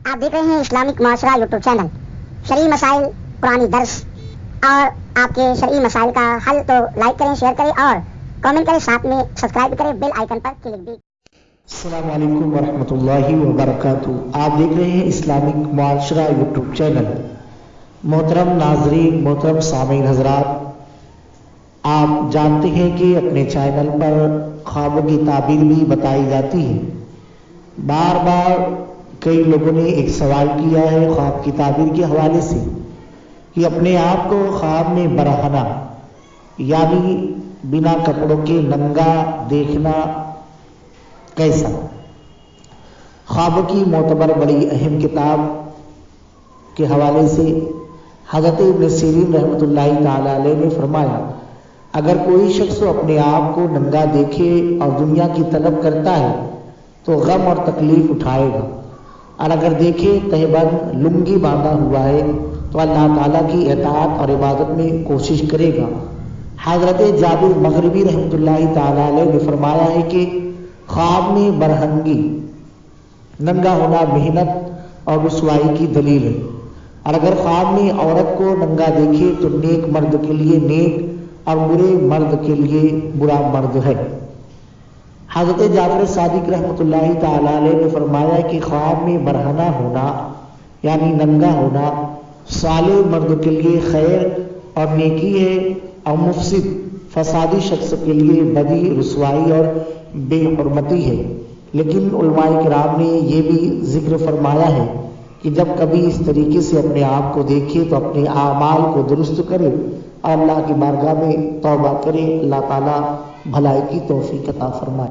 آپ دیکھ رہے ہیں اسلامک معاشرہ یوٹیوب چینل. شرعی مسائل، قرآنی درس اور آپ کے شرعی مسائل کا حل تو لائک کریں، شیئر کریں اور کامنٹ کریں، ساتھ میں سبسکرائب کریں، بیل آئیکن پر کلک بھی. السلام علیکم ورحمۃ اللہ وبرکاتہ. آپ دیکھ رہے ہیں اسلامک معاشرہ یوٹیوب چینل. محترم ناظرین، محترم سامعین حضرات، آپ جانتے ہیں کہ اپنے چینل پر خوابوں کی تعبیر بھی بتائی جاتی ہے. بار بار کئی لوگوں نے ایک سوال کیا ہے خواب کی تعبیر کے حوالے سے کہ اپنے آپ کو خواب میں برہنہ یعنی بنا کپڑوں کے ننگا دیکھنا کیسا. خوابوں کی معتبر بڑی اہم کتاب کے حوالے سے حضرت ابن سیرین رحمۃ اللہ تعالی علیہ نے فرمایا، اگر کوئی شخص اپنے آپ کو ننگا دیکھے اور دنیا کی طلب کرتا ہے تو غم اور تکلیف اٹھائے گا، اور اگر دیکھے تہبند لنگی باندھا ہوا ہے تو اللہ تعالیٰ کی اطاعت اور عبادت میں کوشش کرے گا. حضرت جابر مغربی رحمۃ اللہ تعالی علیہ نے فرمایا ہے کہ خواب میں برہنگی ننگا ہونا محنت اور رسوائی کی دلیل ہے، اور اگر خواب میں عورت کو ننگا دیکھے تو نیک مرد کے لیے نیک اور برے مرد کے لیے برا مرد ہے. حضرت جعفر صادق رحمۃ اللہ تعالی علیہ نے فرمایا کہ خواب میں برہنہ ہونا یعنی ننگا ہونا صالح مرد کے لیے خیر اور نیکی ہے، اور مفسد فسادی شخص کے لیے بدی، رسوائی اور بے حرمتی ہے. لیکن علماء کرام نے یہ بھی ذکر فرمایا ہے کہ جب کبھی اس طریقے سے اپنے آپ کو دیکھے تو اپنے اعمال کو درست کرے اور اللہ کی بارگاہ میں توبہ کرے. اللہ تعالیٰ بھلائی کی توفیق عطا فرمائے.